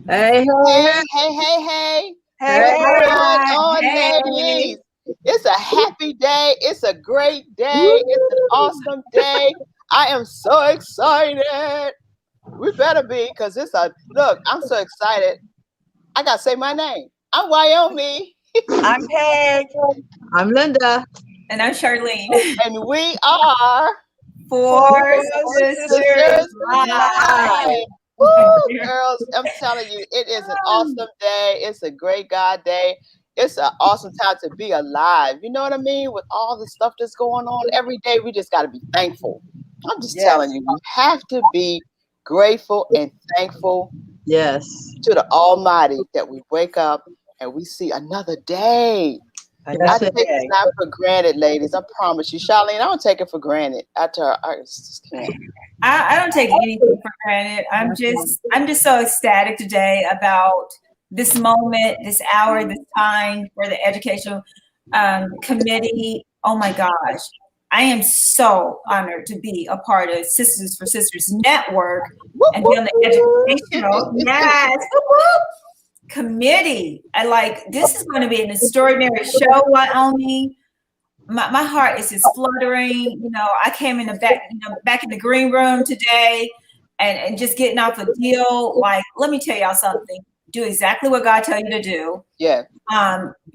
Hey, ladies. It's a happy day. It's a great day. It's an awesome day. I am so excited. We better be, because look, I'm so excited. I got to say my name. I'm Wyoming. I'm Peg. I'm Linda. And I'm Charlene. And we are 4Sisters Live. Woo, girls, I'm telling you, it is an awesome day. It's a great God day. It's an awesome time to be alive. You know what I mean? With all the stuff that's going on every day, we just got to be thankful. I'm just telling you, we have to be grateful and thankful. Yes. To the Almighty that we wake up and we see another day. I take it not for granted, ladies. I promise you, Charlene. I don't take it for granted. I just can't. I don't take anything for granted. I'm just so ecstatic today about this moment, this hour, this time for the educational committee. Oh my gosh. I am so honored to be a part of Sisters for Sisters Network and be on the educational committee. This is going to be an extraordinary show, Wyoming. My heart is just fluttering. You know, I came in the back in the green room today and just getting off a deal. Like, let me tell y'all something. Do exactly what God tells you to do. Yeah.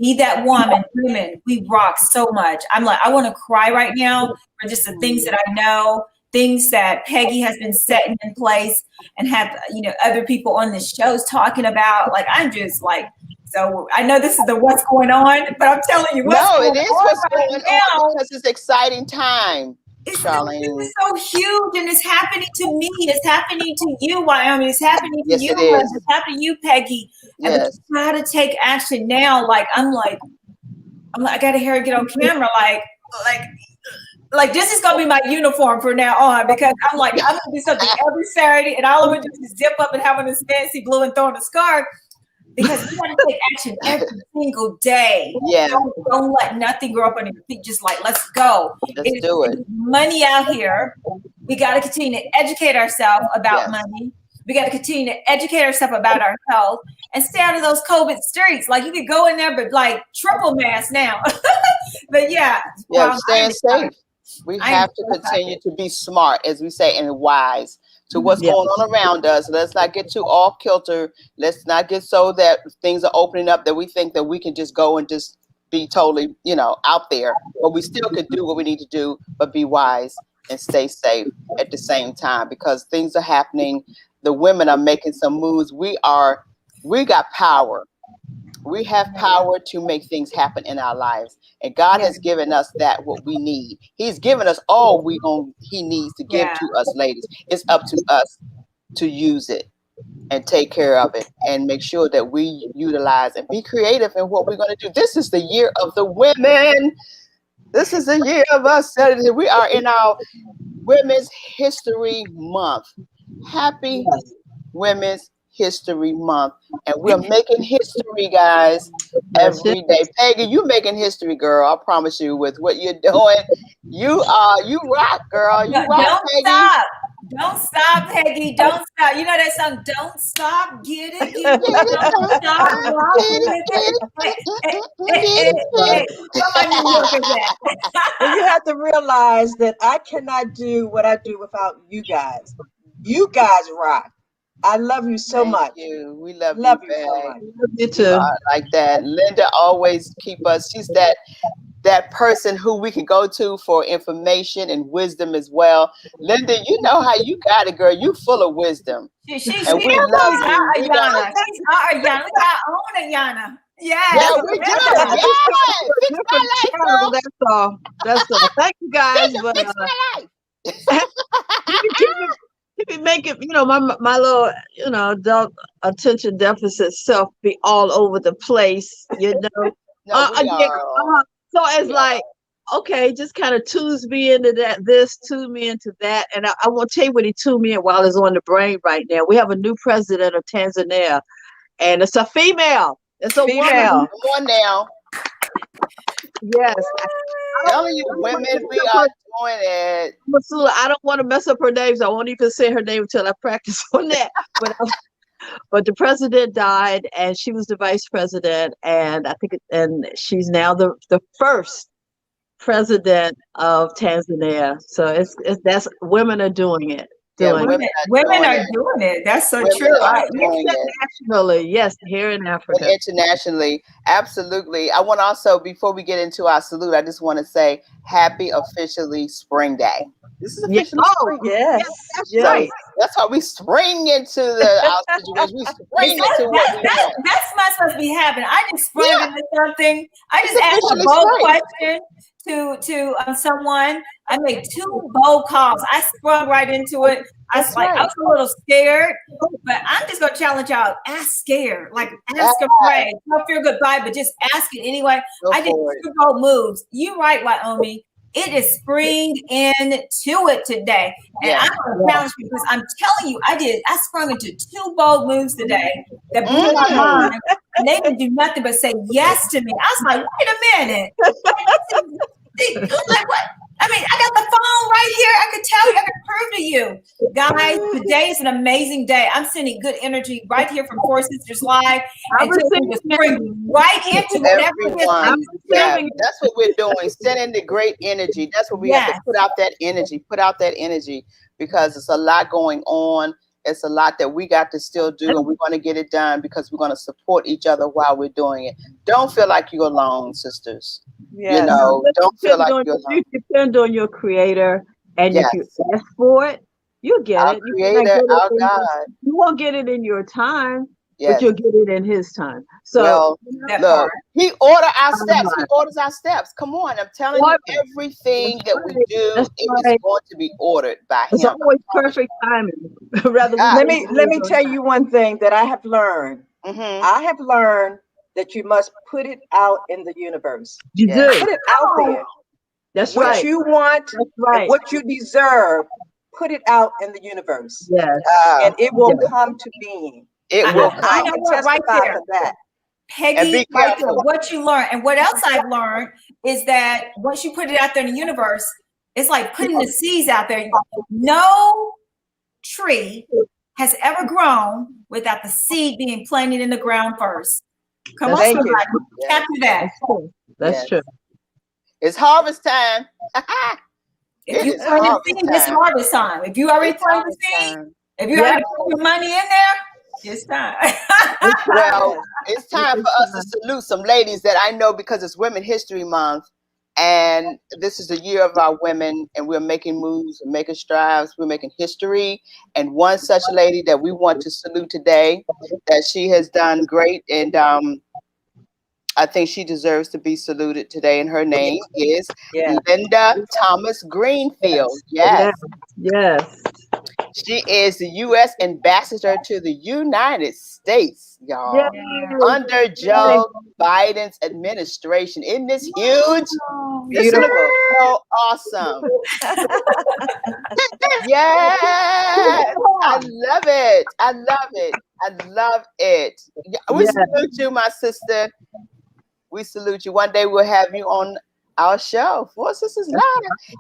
Be that woman. Women, we rock so much. I'm like, I want to cry right now for just the things that I know, things that Peggy has been setting in place and have, other people on the shows talking about. Like, I'm just like, so I know this is the what's going on, but I'm telling you what's going on. No, it is what's going on because it's exciting time. It's so huge, and it's happening to me. It's happening to you, Wyoming. It's happening to you. It's happening to you, Peggy. Yes. And we try to take action now. I'm like, I gotta hear her get on camera. Like this is gonna be my uniform from now on, because I'm gonna do something every Saturday, and all I'm gonna do is zip up and have on this fancy blue and throw on a scarf. Because we want to take action every single day. Yeah. Don't let nothing grow up on your feet. Just let's go. Let's do it. Money out here. We got to continue to educate ourselves about money. We got to continue to educate ourselves about our health and stay out of those COVID streets. Like, you could go in there, but triple mask now. But staying safe. We have to continue to be smart, as we say, and wise to what's going on around us. Let's not get too off kilter. Let's not get so that things are opening up that we think that we can just go and just be totally, out there. But we still could do what we need to do, but be wise and stay safe at the same time, because things are happening. The women are making some moves. We got power. We have power to make things happen in our lives. And God has given us what we need. He's given us all he needs to give to us, ladies. It's up to us to use it and take care of it and make sure that we utilize and be creative in what we're going to do. This is the year of the women. This is the year of us. We are in our Women's History Month. Happy Women's History Month. And we're making history, guys, every day. Peggy, you making history, girl. I promise you, with what you're doing. You rock, girl. You rock, Peggy. Stop. Don't stop, Peggy. Don't stop. You know that song, Don't Stop, Get It, Get It, Don't Stop, Well, you have to realize that I cannot do what I do without you guys. You guys rock. I love you so much. We love you so much. You too. Like that. Linda always keep us. She's that person who we can go to for information and wisdom as well. Linda, you know how you got it, girl. You full of wisdom. She's and we love you. Ayana. She's our Ayana. Look how I own Ayana. Yes. Yeah, we do. Yes. Fix my life, girl. That's all. Thank you guys. But fix my life. keep it making, my little, adult attention deficit self be all over the place, So it's like, okay, just kind of tunes me into tune me into that. And I won't tell you what he tuned me in while it's on the brain right now. We have a new president of Tanzania, and it's a female. It's a female. Woman. Come on now. Yes. I'm telling you, women, we are doing it. Masula, I don't want to mess up her name, so I won't even say her name until I practice on that. But the president died, and she was the vice president, and and she's now the first president of Tanzania. So that's women are doing it. Women are doing it. That's so true. Internationally, yes, here in Africa. And internationally, absolutely. I want to also, before we get into our salute, I just want to say happy officially Spring Day. This is officially spring. Yes. That's right. That's how we spring into our situation. We spring into what we want. That's not supposed to be happening. I just sprung into something. I just asked a bold question to someone. I made 2 bold calls. I sprung right into it. I was a little scared, but I'm just gonna challenge y'all. Ask scared, like ask afraid. Don't feel goodbye, but just ask it anyway. I did 2 bold moves. You right, Wyoming. It is spring into it today. And I'm going to challenge you because I'm telling you, I sprung into 2 bold moves today that blew my mind. And they didn't do nothing but say yes to me. I was like, wait a minute. I'm like, what? I mean, I got the phone right here. I could tell you, I could prove to you. Guys, today is an amazing day. I'm sending good energy right here from 4Sisters Live. And just bring right into whatever it is. Yeah, that's what we're doing. Sending the great energy. That's what we have to put out that energy because it's a lot going on. It's a lot that we got to still do, and we're going to get it done because we're going to support each other while we're doing it. Don't feel like you're alone, sisters. Yes. Don't feel like you're alone. You depend on your creator, and if you ask for it, you'll get our it. Creator, our God. You won't get it in your time, but you'll get it in His time. So look, He orders our steps. He orders our steps. Come on, I'm telling you, everything that we do is going to be ordered by Him. It's always perfect timing. Let me tell you one thing that I have learned. I have learned that you must put it out in the universe. You do. Put it out there. That's what right. What you want, what you deserve, put it out in the universe. Yes. And it will come to being. It will come. I can testify to that. Peggy, right there, what you learn. And what else I've learned is that once you put it out there in the universe, it's like putting the seeds out there. No tree has ever grown without the seed being planted in the ground first. Come on, somebody. Capture that. That's true. It's harvest time. If you plant the seed, it's harvest time. If you already planted the seed, if you already put your money in there, it's time. Well, it's time for us to salute some ladies that I know because it's Women History Month. And this is the year of our women, and we're making moves, we're making strides, we're making history. And one such lady that we want to salute today, that she has done great, and I think she deserves to be saluted today. And her name is Linda Thomas Greenfield. Yes. She is the U.S. ambassador to the United States, y'all. Under Joe Biden's administration. Isn't this huge? This is so awesome. Yes, I love it. I love it. I love it. We salute you, my sister. We salute you. One day we'll have you on our show, 4Sisters Live.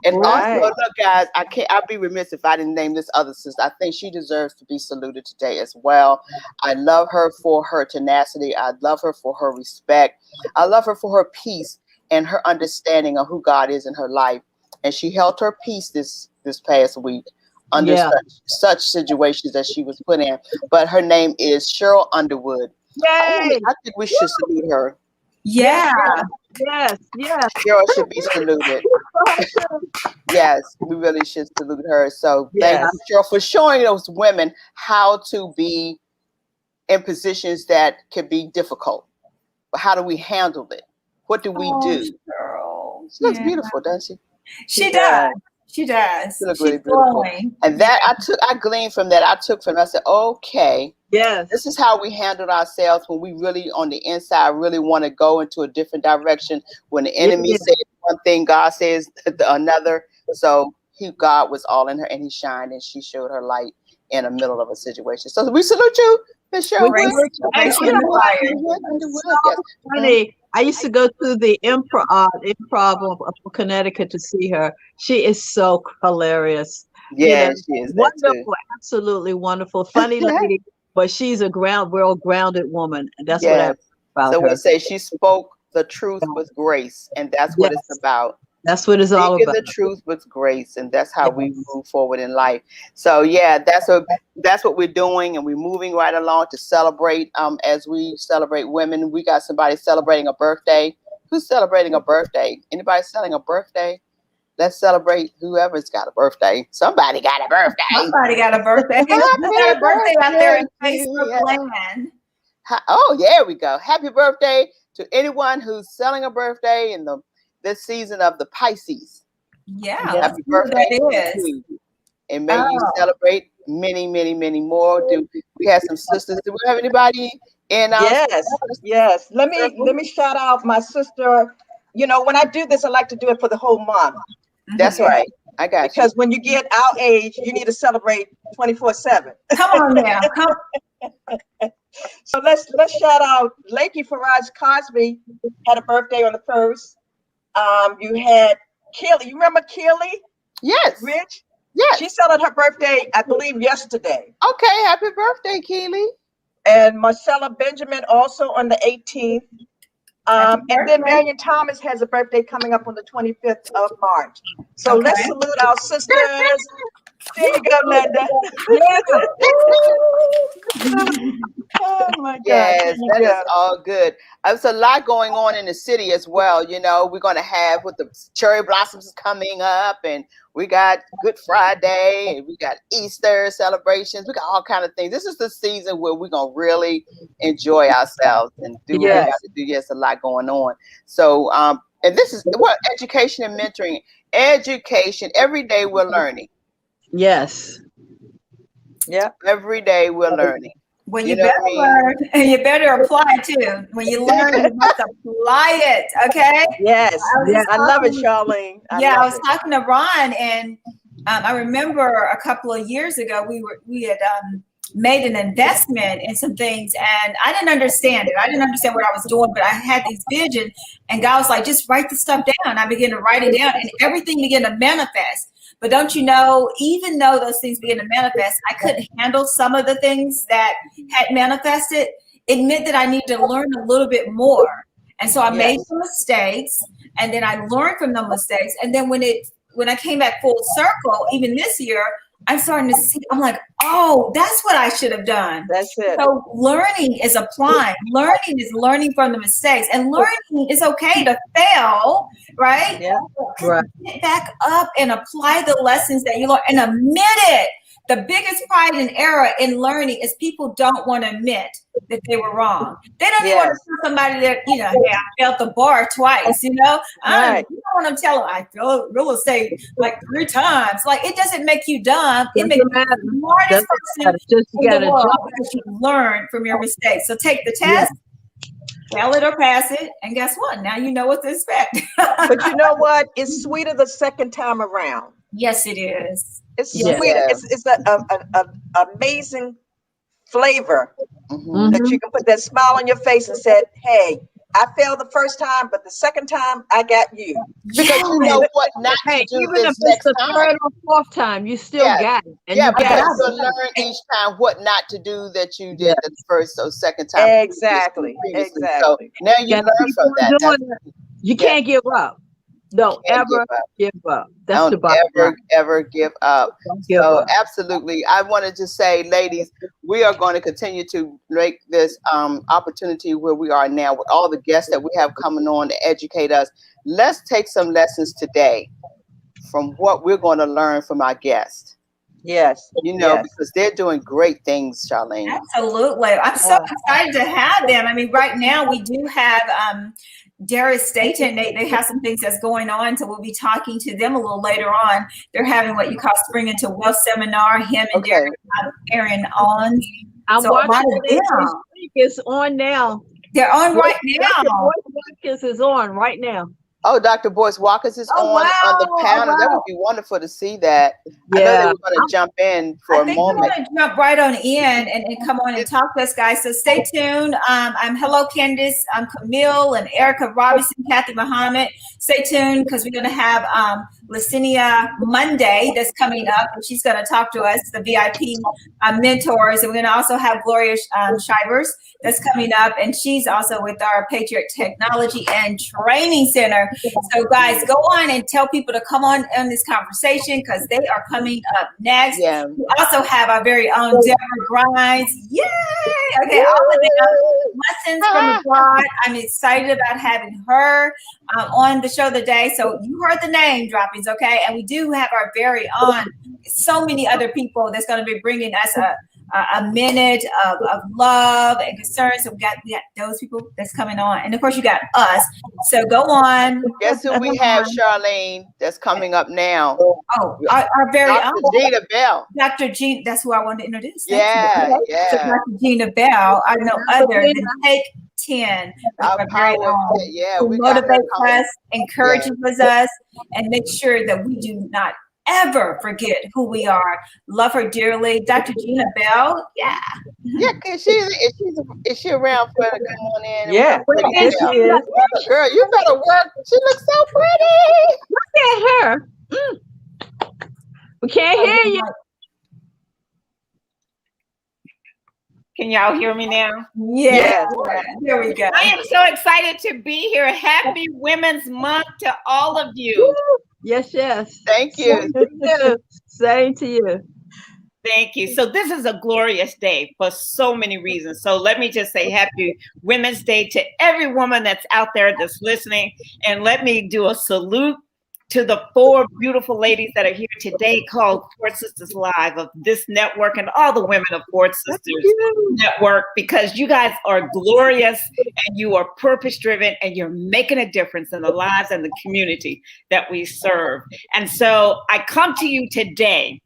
And also, look, guys, I'd be remiss if I didn't name this other sister. I think she deserves to be saluted today as well. I love her for her tenacity. I love her for her respect. I love her for her peace and her understanding of who God is in her life. And she held her peace this past week under such situations that she was put in. But her name is Cheryl Underwood. I think we should salute her. Yes. Cheryl should be saluted. Yes, we really should salute her. So thank you, Cheryl, for showing those women how to be in positions that can be difficult. But how do we handle it? What do we do? Cheryl. She looks beautiful, doesn't she? She does. She does. She looks really beautiful. And that I gleaned from that. I said, okay. Yes. This is how we handle ourselves when we really on the inside really want to go into a different direction. When the enemy says one thing, God says another. So God was all in her, and he shined, and she showed her light in the middle of a situation. So we salute you, Miss Cheryl. Funny. I used to go to the improv of Connecticut to see her. She is so hilarious. Yeah, she is wonderful, absolutely wonderful, funny lady. But she's a real grounded woman. And that's what I about so her. We say she spoke the truth with grace, and that's what it's about. That's what it's all about. The truth with grace, and that's how we move forward in life. So that's what we're doing, and we're moving right along to celebrate. As we celebrate women, we got somebody celebrating a birthday. Who's celebrating a birthday? Anybody selling a birthday? Let's celebrate whoever's got a birthday. Somebody got a birthday. Somebody got a birthday. Got a birthday out there in Facebook land. Oh, there we go. Happy birthday to anyone who's selling a birthday in this season of the Pisces. Yeah. Happy birthday. That is. And may you celebrate many, many, many more. We have some sisters. Do we have anybody in our Yes. Let me shout out my sister. You know, when I do this, I like to do it for the whole month. That's right. I got you. Because when you get our age, you need to celebrate 24/7. Come on now. So let's shout out Lakey Faraz Cosby had a birthday on the 1st. You had Keely. You remember Keely? Yes. Rich? Yes. She celebrated her birthday, I believe, yesterday. Okay. Happy birthday, Keely. And Marcella Benjamin also on the 18th. And then Marion Thomas has a birthday coming up on the 25th of March. So let's salute our sisters. There you go, Linda. Oh my God. Yes, that is all good. There's a lot going on in the city as well. You know, we're going to have with the cherry blossoms coming up, and we got Good Friday, and we got Easter celebrations. We got all kinds of things. This is the season where we're going to really enjoy ourselves and do what we got to do. Yes, a lot going on. So, and this is what education and mentoring. Education. Every day we're learning. Yes. Yeah. Every day we're learning. Well, you better learn, and you better apply too. When you learn, you must apply it. Okay. Yes. I love it, Charlene. I was talking to Ron, and I remember a couple of years ago we had made an investment in some things, and I didn't understand it. I didn't understand what I was doing, but I had these visions, and God was like, "Just write this stuff down." I began to write it down, and everything began to manifest. But don't you know, even though those things began to manifest, I couldn't handle some of the things that had manifested. It meant that I needed to learn a little bit more. And so I made some mistakes, and then I learned from the mistakes. And then when I came back full circle, even this year, I'm starting to see, I'm like, oh, that's what I should have done. That's it. So learning is applying. Learning is learning from the mistakes. And learning is okay to fail, right? Yeah. Right. Get back up and apply the lessons that you learned and admit it. the biggest pride and error in learning is people don't want to admit that they were wrong. They don't even want to tell somebody that, you know, hey, I failed the bar twice, you know. You don't want to tell them I failed real estate like 3 times. Like, it doesn't make you dumb. It makes you the smartest person in the world because you learn from your mistakes. So take the test. Fail it or pass it, and guess what? Now you know what to expect. But you know what? It's sweeter the second time around. Yes, it is. It's sweeter. It's an amazing flavor that you can put that smile on your face and said, "Hey, I failed the first time, but the second time I got you." Because you know what not to do even if it's the third or fourth time, you still got it. And you because you learn each time what not to do that you did the first or second time. Exactly. So now you learn from that. You can't give up. Don't ever give up. That's the bottom. Ever give up. So absolutely. I wanted to say, ladies, we are going to continue to make this opportunity where we are now with all the guests that we have coming on to educate us. Let's take some lessons today from what we're going to learn from our guests. Yes. You know, because they're doing great things, Charlene. Absolutely. I'm so excited to have them. I mean, right now we do have Darius Staten. They have some things that's going on, so we'll be talking to them a little later on. They're having what you call Spring into Wealth seminar. Him and Aaron Owens. I'm watching it. It's on now. They're on right now. Boyce is on right now. Oh, Dr. Boyce Watkins is on the panel. That would be wonderful to see that. I know they were going to jump in for a moment. I think we're going to jump right on in and come on and talk to us, guys. So stay tuned. I'm Hello Candace. I'm Camille and Erica Robinson, Kathy Muhammad. Stay tuned because we're going to have Lucinia Mundy that's coming up, and she's going to talk to us, the VIP mentors. And we're going to also have Gloria Shivers that's coming up, and she's also with our Patriot Technology and Training Center. So guys, go on and tell people to come on this conversation because they are coming up next. Yeah. We also have our very own Deborah Grimes. Yay! Okay, all of the lessons from abroad. I'm excited about having her on the show today. So you heard the name droppings, okay? And we do have our very own, so many other people that's going to be bringing us a minute of love and concern. So we got those people that's coming on, and of course you got us. So go on. Guess who we have, Charlene, that's coming up now? Oh, our very Dr. own Gina Bell. Dr. Gina. That's who I wanted to introduce. Yeah. So Dr. Gina Bell. I know other than Take 10. Our very own. Who motivates us, encourages us, and makes sure that we do not ever forget who we are. Love her dearly. Dr. Gina Bell. Yeah. Yeah, is she around for her to come on in? Yeah. Yes, she is. Girl, you better work. She looks so pretty. Look at her. We can't hear you. Can y'all hear me now? Yes. There we go. I am so excited to be here. Happy Women's Month to all of you. Yes. Thank you. Same to you. Thank you. So this is a glorious day for so many reasons. So let me just say happy Women's Day to every woman that's out there that's listening. And let me do a salute to the 4 beautiful ladies that are here today called 4Sisters Live of this network and all the women of 4Sisters Network, because you guys are glorious and you are purpose driven and you're making a difference in the lives and the community that we serve. And so I come to you today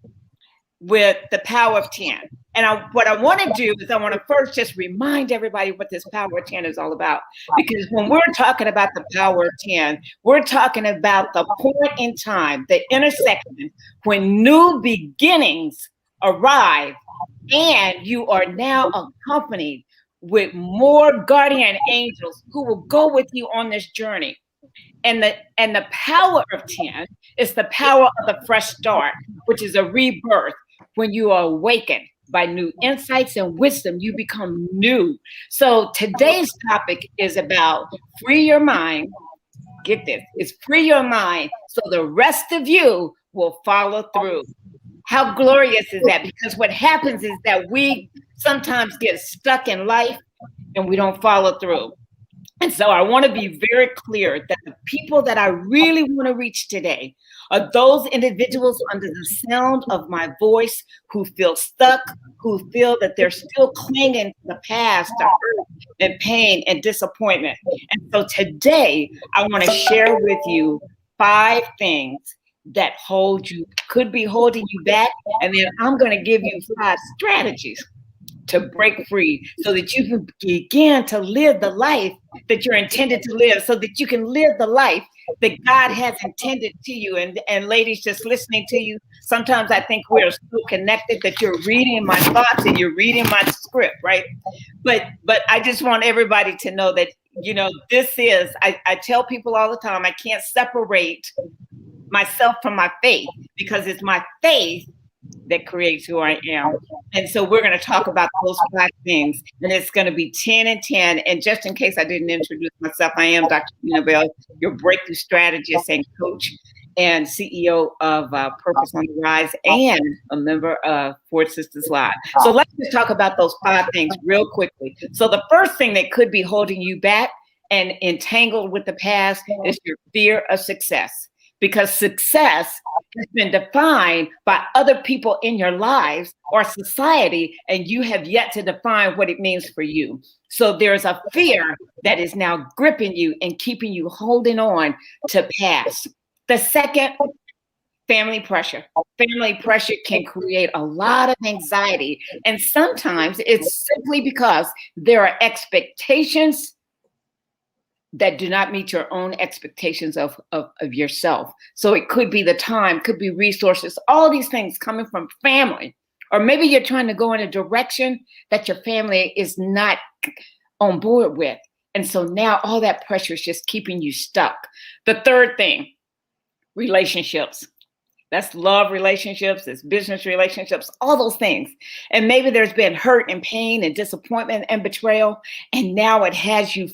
with the power of 10. And what I want to do is I want to first just remind everybody what this power of 10 is all about. Because when we're talking about the power of 10, we're talking about the point in time, the intersection when new beginnings arrive and you are now accompanied with more guardian angels who will go with you on this journey. And the power of 10 is the power of the fresh start, which is a rebirth. When you are awakened by new insights and wisdom, you become new. So today's topic is about free your mind. Get this, it's free your mind so the rest of you will follow through. How glorious is that? Because what happens is that we sometimes get stuck in life and we don't follow through. And so I want to be very clear that the people that I really want to reach today are those individuals under the sound of my voice who feel stuck, who feel that they're still clinging to the past, to hurt and pain and disappointment. And so today I want to share with you 5 things that could be holding you back. And then I'm going to give you 5 strategies to break free so that you can begin to live the life that you're intended to live, so that you can live the life that God has intended to you. And ladies, just listening to you, sometimes I think we're so connected that you're reading my thoughts and you're reading my script, right? But I just want everybody to know that, this is, I tell people all the time, I can't separate myself from my faith, because it's my faith that creates who I am. And so we're going to talk about those 5 things, and it's going to be 10 and 10. And just in case I didn't introduce myself, I am Dr. Tina Bell, your breakthrough strategist and coach and CEO of Purpose on the Rise and a member of 4Sisters Live. So let's just talk about those 5 things real quickly. So the first thing that could be holding you back and entangled with the past is your fear of success. Because success has been defined by other people in your lives or society, and you have yet to define what it means for you. So there's a fear that is now gripping you and keeping you holding on to past. The second, family pressure. Family pressure can create a lot of anxiety, and sometimes it's simply because there are expectations that do not meet your own expectations of yourself. So it could be the time, could be resources, all these things coming from family. Or maybe you're trying to go in a direction that your family is not on board with. And so now all that pressure is just keeping you stuck. The third thing, relationships. That's love relationships, it's business relationships, all those things. And maybe there's been hurt and pain and disappointment and betrayal, and now it has you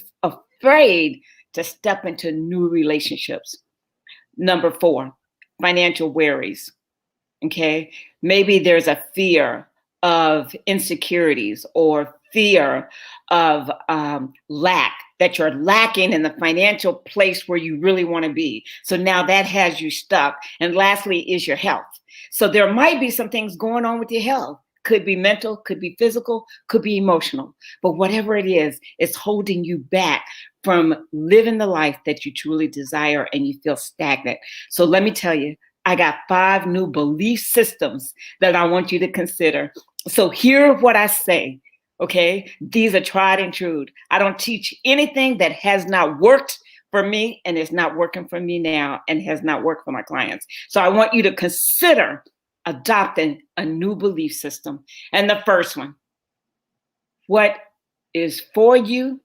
afraid to step into new relationships. Number 4, financial worries. Okay, maybe there's a fear of insecurities or fear of lack, that you're lacking in the financial place where you really want to be. So now that has you stuck. And lastly is your health. So there might be some things going on with your health. Could be mental, could be physical, could be emotional. But whatever it is, it's holding you back from living the life that you truly desire, and you feel stagnant. So let me tell you, I got 5 new belief systems that I want you to consider. So hear what I say, okay? These are tried and true. I don't teach anything that has not worked for me and is not working for me now and has not worked for my clients. So I want you to consider adopting a new belief system. And the first one, what is for you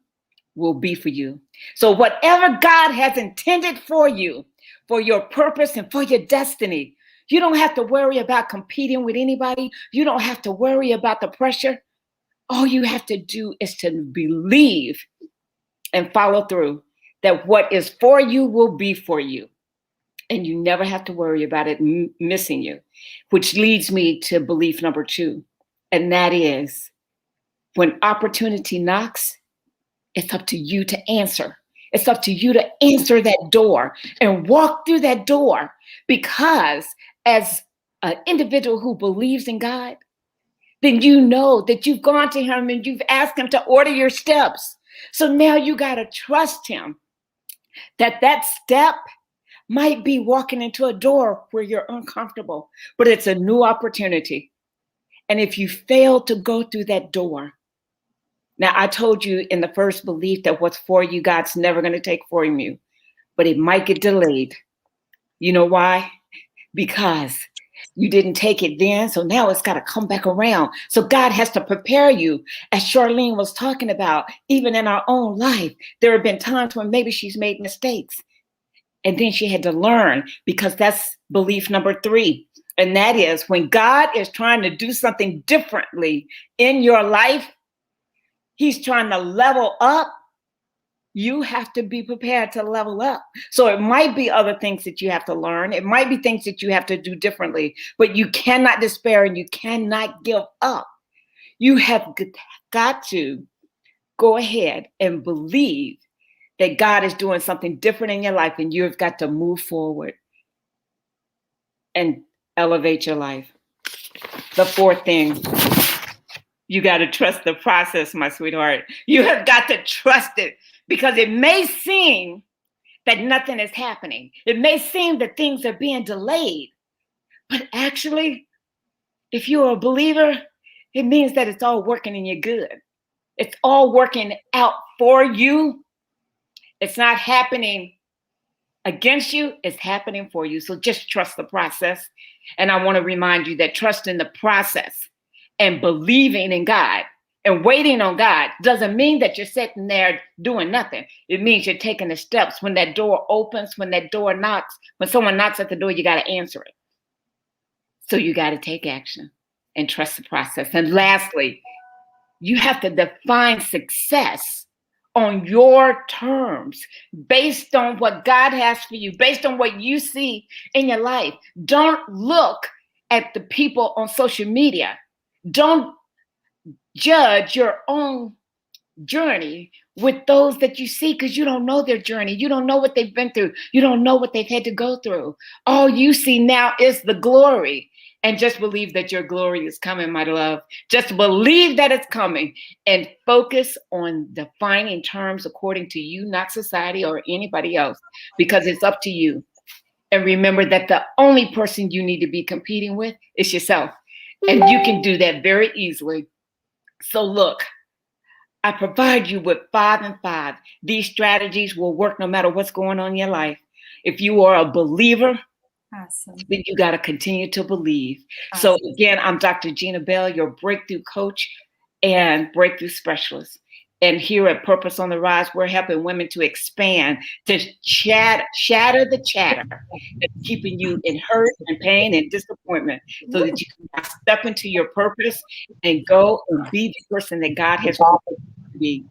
will be for you. So whatever God has intended for you, for your purpose and for your destiny, you don't have to worry about competing with anybody. You don't have to worry about the pressure. All you have to do is to believe and follow through that what is for you will be for you. And you never have to worry about it missing you, which leads me to belief number 2. And that is, when opportunity knocks, it's up to you to answer. It's up to you to answer that door and walk through that door, because as an individual who believes in God, then you know that you've gone to him and you've asked him to order your steps. So now you got to trust him that step might be walking into a door where you're uncomfortable, but it's a new opportunity. And if you fail to go through that door, now I told you in the first belief that what's for you, God's never going to take from you, but it might get delayed. You know why? Because you didn't take it then, so now it's got to come back around. So God has to prepare you, as Charlene was talking about, even in our own life. There have been times when maybe she's made mistakes, and then she had to learn, because that's belief number 3. And that is, when God is trying to do something differently in your life, he's trying to level up, you have to be prepared to level up. So it might be other things that you have to learn. It might be things that you have to do differently, but you cannot despair and you cannot give up. You have got to go ahead and believe that God is doing something different in your life, and you've got to move forward and elevate your life. The fourth thing, you got to trust the process, my sweetheart. You have got to trust it, because it may seem that nothing is happening. It may seem that things are being delayed, but actually, if you're a believer, it means that it's all working in your good. It's all working out for you. It's not happening against you, it's happening for you. So just trust the process. And I want to remind you that trusting the process and believing in God and waiting on God doesn't mean that you're sitting there doing nothing. It means you're taking the steps. When that door opens, when that door knocks, when someone knocks at the door, you got to answer it. So you got to take action and trust the process. And lastly, you have to define success on your terms, based on what God has for you, based on what you see in your life. Don't look at the people on social media. Don't judge your own journey with those that you see, because you don't know their journey. You don't know what they've been through. You don't know what they've had to go through. All you see now is the glory. And just believe that your glory is coming, my love. Just believe that it's coming, and focus on defining terms according to you, not society or anybody else, because it's up to you. And remember that the only person you need to be competing with is yourself. And you can do that very easily. So look, I provide you with 5 and 5. These strategies will work no matter what's going on in your life. If you are a believer, awesome, then you got to continue to believe. Awesome. So again, I'm Dr. Gina Bell, your breakthrough coach and breakthrough specialist. And here at Purpose on the Rise, we're helping women to expand, to shatter the chatter that's keeping you in hurt and pain and disappointment, so that you can step into your purpose and go and be the person that God has called you to be.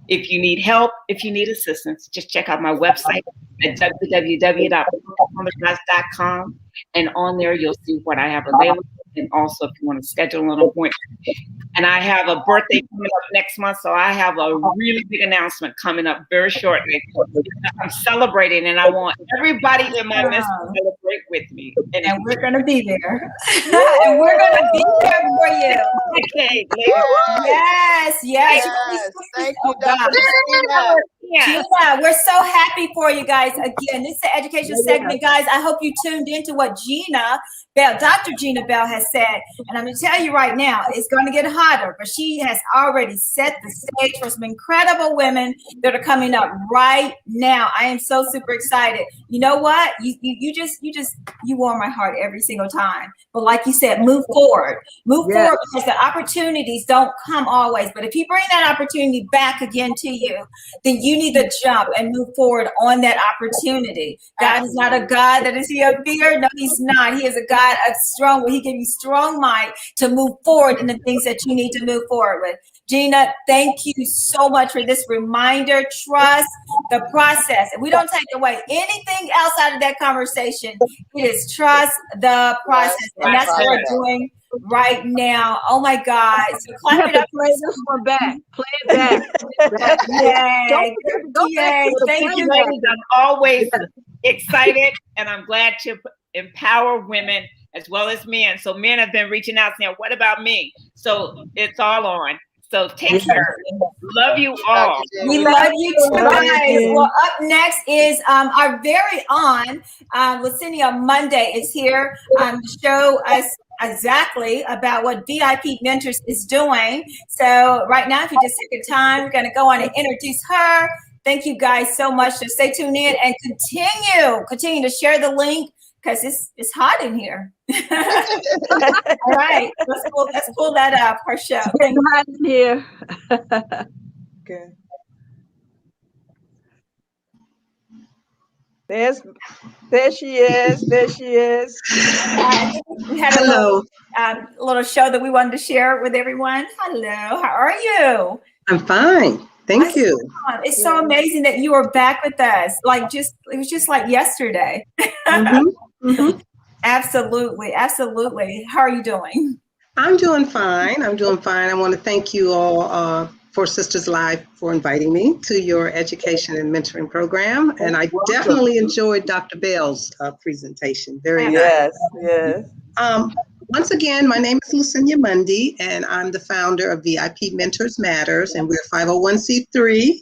If you need help, if you need assistance, just check out my website at www.purposeontherise.com. And on there, you'll see what I have available. And also, if you want to schedule an appointment. And I have a birthday coming up next month, so I have a really big announcement coming up very shortly. I'm celebrating, and I want everybody in my midst to celebrate with me. And we're going to be there. And we're going to be there for you. Okay. Yes. Thank you, Dr. Gina, we're so happy for you guys. Again, this is the education segment, guys. I hope you tuned into what Gina Bell, Dr. Gina Bell has said. And I'm going to tell you right now, it's going to get hotter, but she has already set the stage for some incredible women that are coming up right now. I am so super excited. You know what? You warm my heart every single time. But like you said, move forward. Move forward, because the opportunities don't come always. But if you bring that opportunity back again to you, then you need to jump and move forward on that opportunity. God is not a God that is he of fear. No, he's not. He is a God of strong. He gives you strong might to move forward in the things that you need to move forward with. Gina, thank you so much for this reminder. Trust the process. And we don't take away anything else out of that conversation. It is trust the process. And that's what we're doing right now. Oh my God. So clap it up. Play this one back. Play it back. Yay. Thank you, ladies. I'm always excited, and I'm glad to empower women as well as men. So men have been reaching out saying, what about me? So it's all on. So take care. Love you all. We love you too, guys. Well, up next is our very own Lucinia Mundy is here to show us exactly about what VIP Mentors is doing. So right now, if you just take your time, we're going to go on and introduce her. Thank you guys so much. So stay tuned in and continue to share the link, because it's hot in here. All right, let's pull that up, our show. It's hot in here. Good. There she is. We had a little show that we wanted to share with everyone. Hello, how are you? I'm fine. Thank you. It's so amazing that you are back with us. It was just like yesterday. Mm-hmm. Mm-hmm. Absolutely. How are you doing? I'm doing fine. I want to thank you all 4Sisters Live for inviting me to your education and mentoring program. And I definitely enjoyed Dr. Bell's presentation. Very nice. Yes, yes. Once again, my name is Lucinia Mundy, and I'm the founder of VIP Mentors Matters, and we're a 501c3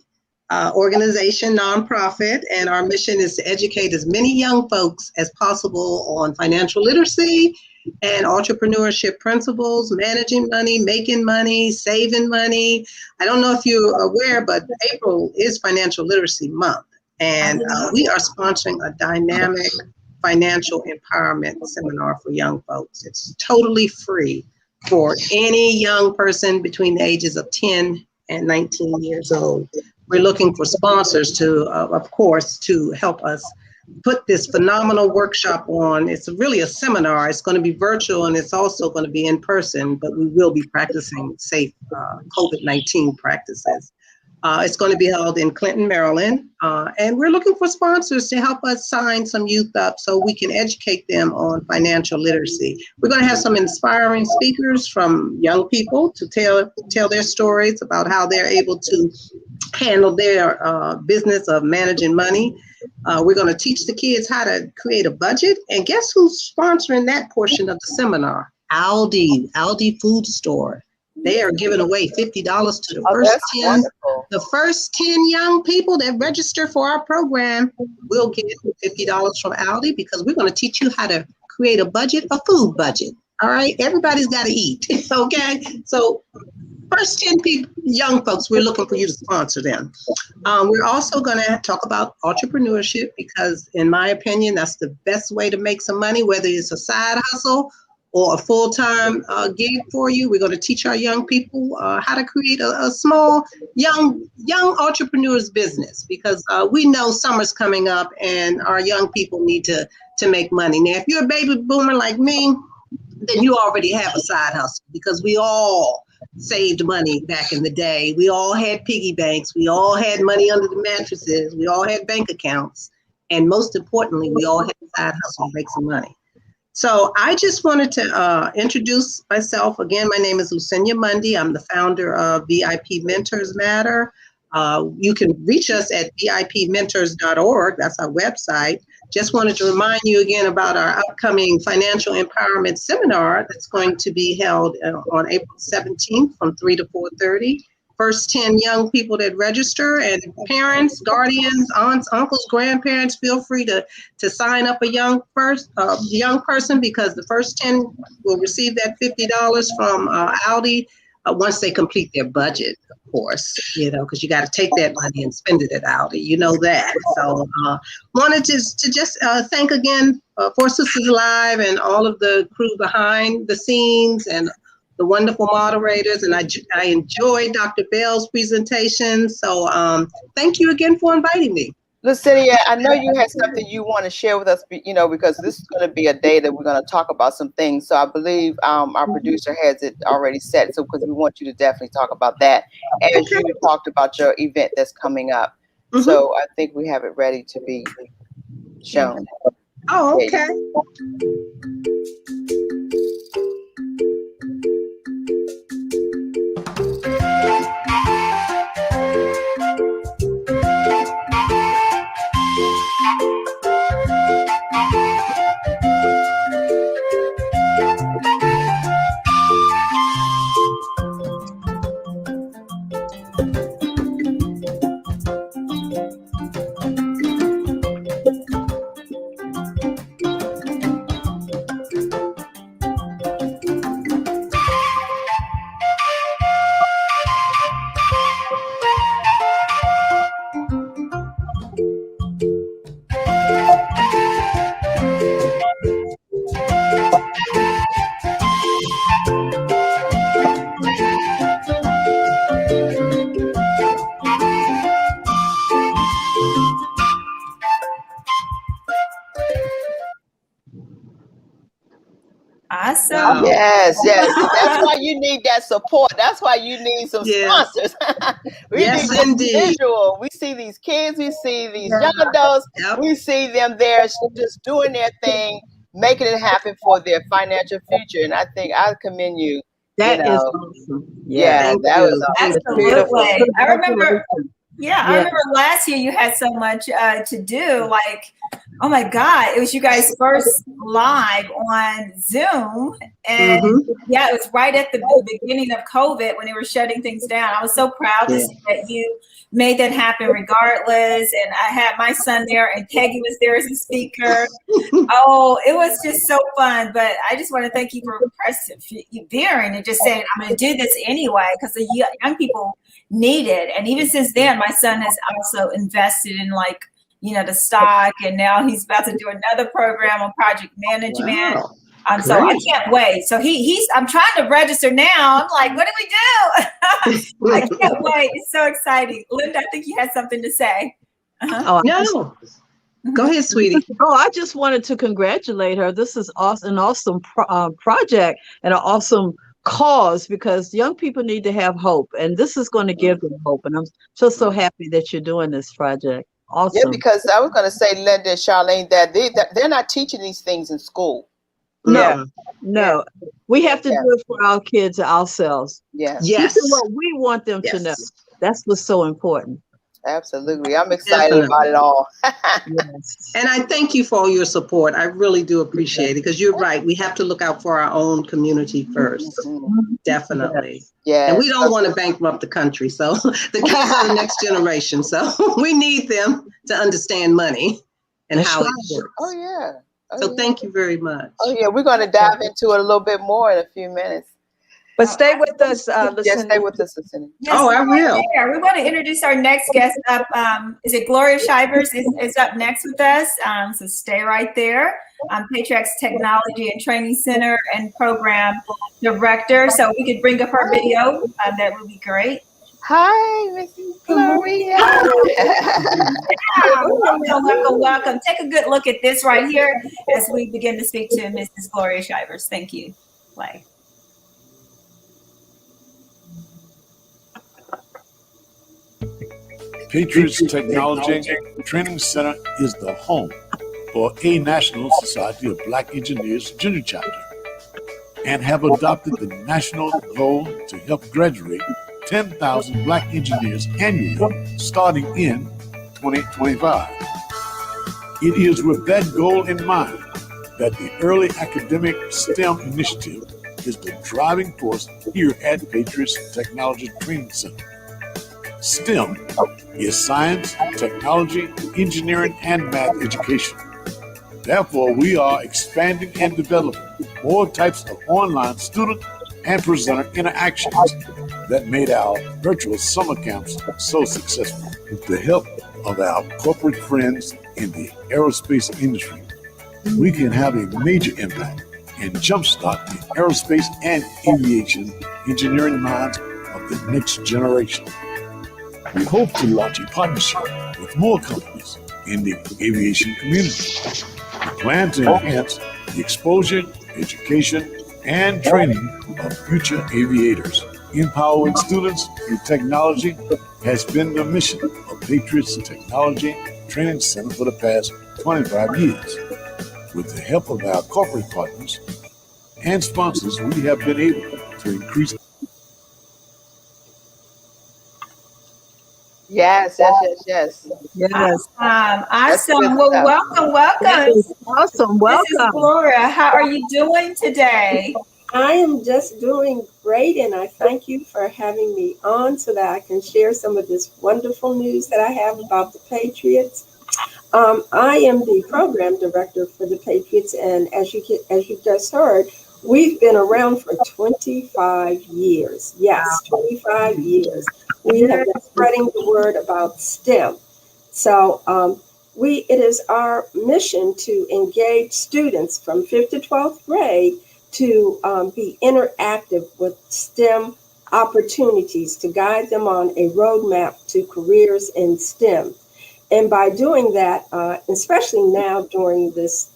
organization, nonprofit, and our mission is to educate as many young folks as possible on financial literacy and entrepreneurship principles, managing money, making money, saving money. I don't know if you're aware, but April is Financial Literacy Month, and we are sponsoring a dynamic financial empowerment seminar for young folks. It's totally free for any young person between the ages of 10 and 19 years old. We're looking for sponsors to, of course, to help us put this phenomenal workshop on. It's really a seminar. It's going to be virtual and it's also going to be in person, but we will be practicing safe COVID-19 practices. It's going to be held in Clinton, Maryland, and we're looking for sponsors to help us sign some youth up so we can educate them on financial literacy. We're going to have some inspiring speakers from young people to tell their stories about how they're able to handle their business of managing money. We're going to teach the kids how to create a budget. And guess who's sponsoring that portion of the seminar? Aldi Food Store. They are giving away $50 to the first 10 young people that register for our program will get $50 from Aldi, because we're going to teach you how to create a budget, a food budget. All right, everybody's got to eat. Okay, so first 10 people, young folks, we're looking for you to sponsor them. We're also going to talk about entrepreneurship, because in my opinion, that's the best way to make some money, whether it's a side hustle or a full-time gig for you. We're going to teach our young people how to create a small, young entrepreneur's business, because we know summer's coming up and our young people need to make money. Now, if you're a baby boomer like me, then you already have a side hustle, because we all saved money back in the day. We all had piggy banks. We all had money under the mattresses. We all had bank accounts. And most importantly, we all had a side hustle to make some money. So I just wanted to introduce myself. Again, my name is Lucinia Mundy. I'm the founder of VIP Mentors Matter. You can reach us at vipmentors.org. That's our website. Just wanted to remind you again about our upcoming financial empowerment seminar that's going to be held on April 17th from 3 to 4:30. First 10 young people that register, and parents, guardians, aunts, uncles, grandparents, feel free to sign up a young person, because the first 10 will receive that $50 from Aldi once they complete their budget, of course, because you got to take that money and spend it at Aldi. You know that. So wanted to just thank again 4Sisters Live and all of the crew behind the scenes and the wonderful moderators, and I enjoyed Dr. Bell's presentation. So thank you again for inviting me. Lucinia, I know you had something you want to share with us, because this is going to be a day that we're going to talk about some things. So I believe our producer has it already set. So because we want you to definitely talk about that as you talked about your event that's coming up. Mm-hmm. So I think we have it ready to be shown. Oh, okay. Awesome. Yes. That's why you need that support. That's why you need some sponsors. We need this visual. We see these kids, we see these young adults, we see them there just doing their thing, making it happen for their financial future. And I think I commend you That is awesome. Yeah, that was absolutely. I remember. Yeah, I Yeah. remember last year you had so much to do. Like, oh my God, it was you guys' first live on Zoom. And yeah, it was right at the beginning of COVID when they were shutting things down. I was so proud to see that you made that happen regardless. And I had my son there and Peggy was there as a speaker. Oh, it was just so fun. But I just want to thank you for persevering and just saying, I'm going to do this anyway, because the young people need it. And even since then, my son has also invested in the stock, and now he's about to do another program on project management. Wow. So I can't wait. So I'm trying to register now. I'm like, what do we do? I can't wait. It's so exciting. Linda, I think you had something to say. No. Go ahead, sweetie. Oh, I just wanted to congratulate her. This is an awesome project and an awesome cause, because young people need to have hope, and this is going to give them hope. And I'm just so happy that you're doing this project. Awesome. Yeah, because I was going to say, Linda and Charlene, that they're not teaching these things in school. No. We have to do it for our kids ourselves. Yes. Teach them what we want them to know. That's what's so important. Absolutely. I'm excited about it all. Yes. And I thank you for all your support. I really do appreciate it, because you're right. We have to look out for our own community first. Definitely. Yeah. And we don't want to bankrupt the country. So the kids are the next generation. So we need them to understand money and how it works. Oh, yeah. So thank you very much. Oh, yeah. We're going to dive into it a little bit more in a few minutes. But stay with us, Lucinia. Yes, stay with us, Lucinia. Yes, I will. We want to introduce our next guest up. Is it Gloria Shivers is up next with us? So stay right there. Patriots Technology and Training Center and Program Director. So we could bring up her video. That would be great. Hi, Mrs. Gloria. Welcome. Take a good look at this right here as we begin to speak to Mrs. Gloria Shivers. Thank you. Play. Patriots Technology Training Center is the home for a National Society of Black Engineers Junior Chapter, and have adopted the national goal to help graduate 10,000 Black engineers annually starting in 2025. It is with that goal in mind that the Early Academic STEM Initiative is the driving force here at Patriots Technology Training Center. STEM is science, technology, engineering, and math education. Therefore, we are expanding and developing more types of online student and presenter interactions that made our virtual summer camps so successful. With the help of our corporate friends in the aerospace industry, we can have a major impact and jumpstart the aerospace and aviation engineering minds of the next generation. We hope to launch a partnership with more companies in the aviation community. We plan to enhance the exposure, education, and training of future aviators. Empowering students through technology has been the mission of Patriots Technology Training Center for the past 25 years. With the help of our corporate partners and sponsors, we have been able to increase. Yes. Awesome. Well, welcome. Awesome. Welcome. This is Gloria. How are you doing today? I am just doing great, and I thank you for having me on so that I can share some of this wonderful news that I have about the Patriots. I am the program director for the Patriots, and as you just heard, we've been around for 25 years. Yes, 25 years. We have been spreading the word about STEM. So it is our mission to engage students from 5th to 12th grade to be interactive with STEM opportunities, to guide them on a roadmap to careers in STEM. And by doing that, especially now during this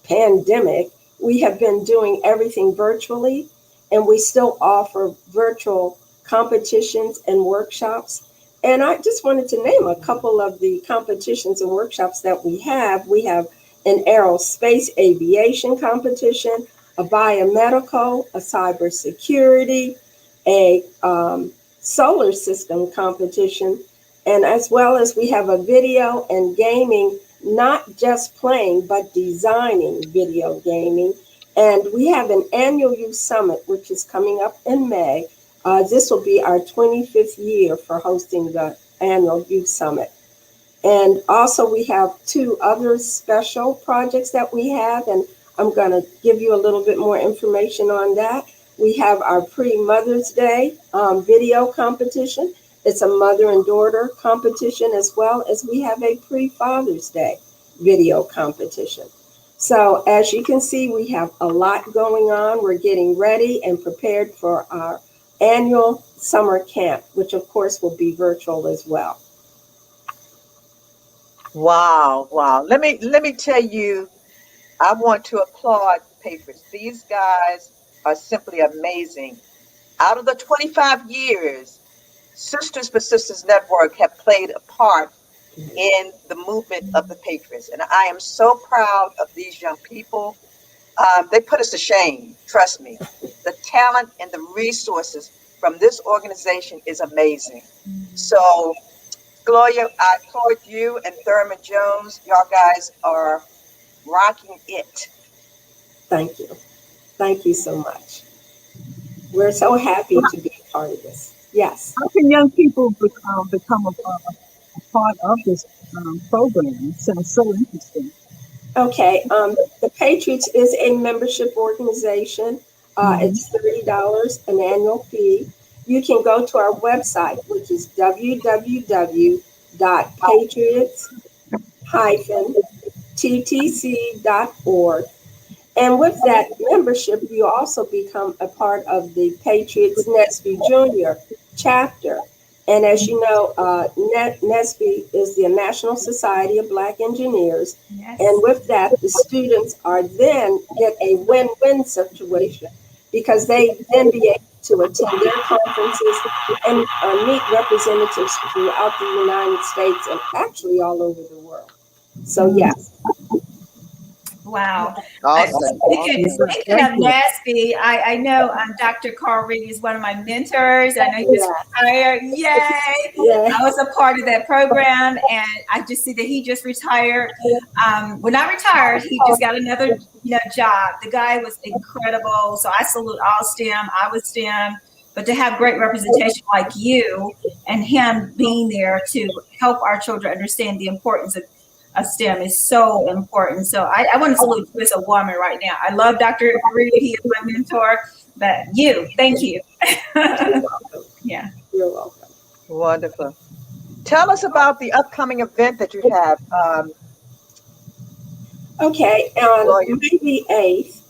pandemic, we have been doing everything virtually, and we still offer virtual competitions and workshops. And I just wanted to name a couple of the competitions and workshops that we have. We have an aerospace aviation competition, a biomedical, a cybersecurity, a solar system competition, and as well as we have a video and gaming, not just playing, but designing video gaming. And we have an annual youth summit, which is coming up in May. This will be our 25th year for hosting the annual youth summit. And also we have 2 other special projects that we have, and I'm going to give you a little bit more information on that. We have our pre-Mother's Day video competition. It's a mother and daughter competition, as well as we have a pre-Father's Day video competition. So as you can see, we have a lot going on. We're getting ready and prepared for our annual summer camp, which of course will be virtual as well. Wow, wow. Let me tell you, I want to applaud Patriots. These guys are simply amazing. Out of the 25 years, Sisters for Sisters Network have played a part in the movement of the Patriots. And I am so proud of these young people. They put us to shame, trust me. The talent and the resources from this organization is amazing. So, Gloria, I applaud you and Thurman Jones. Y'all guys are rocking it. Thank you. Thank you so much. We're so happy to be a part of this. Yes. How can young people become a part of this program? It sounds so interesting. Okay. The Patriots is a membership organization. It's $30 an annual fee. You can go to our website, which is www.patriots-ttc.org. And with that membership, you also become a part of the Patriots NSBE Junior chapter. And as you know, NSBE is the National Society of Black Engineers. Yes. And with that, the students are then get a win-win situation, because they then be able to attend their conferences and meet representatives throughout the United States and actually all over the world. So, yes. Wow. Awesome. Speaking of NSBE, I know Dr. Carl Reed is one of my mentors. I know he just retired. Yay! Yeah. I was a part of that program, and I just see that he just retired. Well, not retired. He just got another job. The guy was incredible. So I salute all STEM. I was STEM. But to have great representation like you and him being there to help our children understand the importance of STEM is so important. So I want to salute you as a woman right now. I love Dr. Reed. He is my mentor. But thank you. You're welcome. Yeah. You're welcome. Wonderful. Tell us about the upcoming event that you have. Okay, on May the 8th,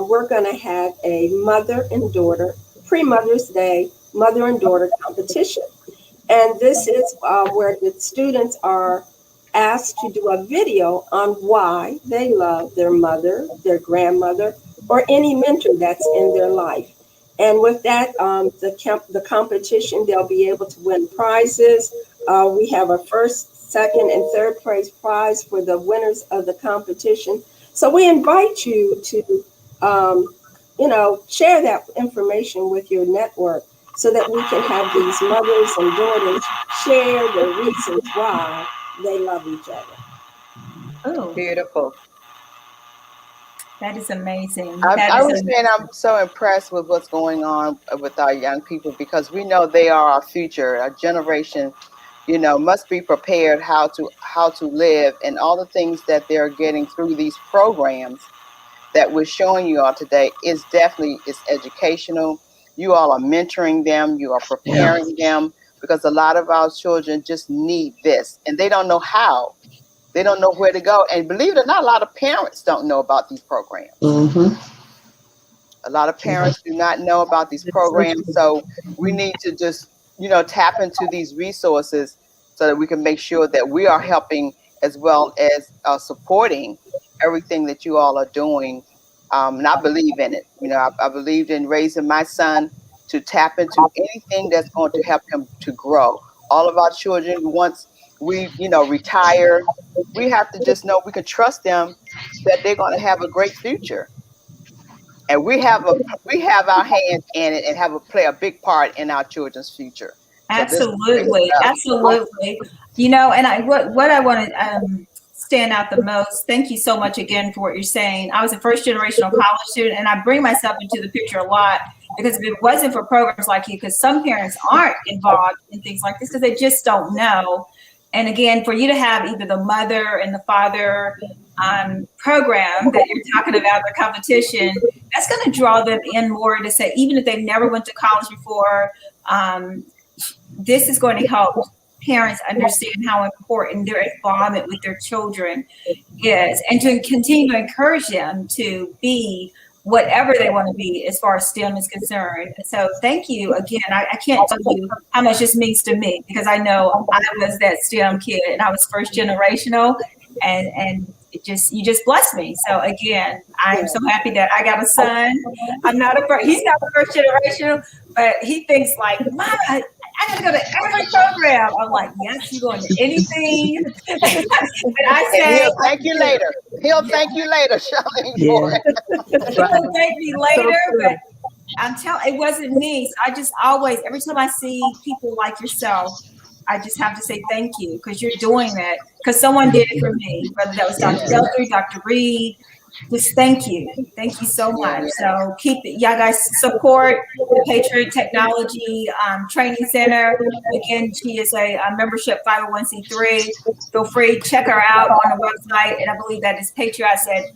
we're going to have a mother and daughter, pre-Mother's Day, mother and daughter competition. And this is where the students are asked to do a video on why they love their mother, their grandmother, or any mentor that's in their life. And with that, the competition, they'll be able to win prizes. We have a first, second, and third place prize for the winners of the competition. So we invite you to, share that information with your network so that we can have these mothers and daughters share the reasons why they love each other. Oh, beautiful. That is amazing. I was saying I'm so impressed with what's going on with our young people, because we know they are our future. Our generation, must be prepared how to live, and all the things that they're getting through these programs that we're showing you all today is educational. You all are mentoring them. You are preparing them, because a lot of our children just need this, and they don't know how. They don't know where to go. And believe it or not, a lot of parents don't know about these programs. Mm-hmm. A lot of parents do not know about these programs. So we need to just, tap into these resources so that we can make sure that we are helping as well as supporting everything that you all are doing. And I believe in it. I believed in raising my son to tap into anything that's going to help him to grow. All of our children, once we, retire, we have to just know we can trust them that they're going to have a great future. And we have our hands in it and play a big part in our children's future. Absolutely, absolutely. You know, and what I want to stand out the most. Thank you so much again for what you're saying. I was a first generational college student, and I bring myself into the picture a lot because if it wasn't for programs like you, because some parents aren't involved in things like this because they just don't know. And again, for you to have either the mother and the father program that you're talking about, the competition, that's going to draw them in more to say, even if they've never went to college before, this is going to help parents understand how important their involvement with their children is, and to continue to encourage them to be whatever they want to be as far as STEM is concerned. So thank you again. I can't tell you how much this means to me because I know I was that STEM kid and I was first generational, and you just blessed me. So again, I am so happy that I got a son. He's not a first generational, but he thinks like, Mom, I gotta go to every program. I'm like, yes, you're going to anything. But I say, he'll thank you later. He'll thank you later, Charlene. He'll thank me later, but I'm telling, it wasn't me. So I just always, every time I see people like yourself, I just have to say thank you because you're doing that because someone did it for me, whether that was Dr. Guthrie, Dr. Reed. Just thank you so much. So keep it, y'all guys support the Patriot Technology Training Center. Again, she is a membership 501c3. Feel free to check her out on the website, and I believe that is Patriots at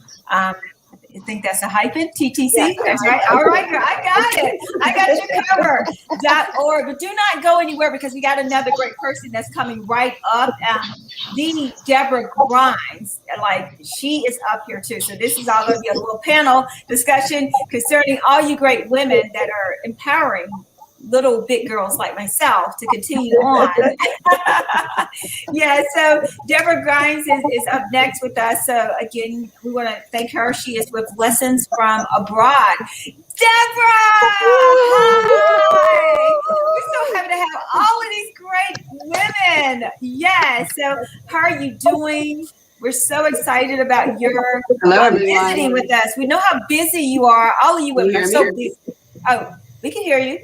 I think that's a hyphen, TTC. Yeah, that's right. All right, I got it. I got you covered. .org. But do not go anywhere because we got another great person that's coming right up. The Deborah Grimes, like she is up here too. So this is all going to be a little panel discussion concerning all you great women that are empowering little big girls like myself to continue on. Yeah, so Deborah Grimes is up next with us. So again, we want to thank her. She is with Lessons from Abroad. Deborah! Hi! We're so happy to have all of these great women. Yes, so how are you doing? We're so excited about your visiting with us. We know how busy you are. All of you women are so busy. Oh, we can hear you.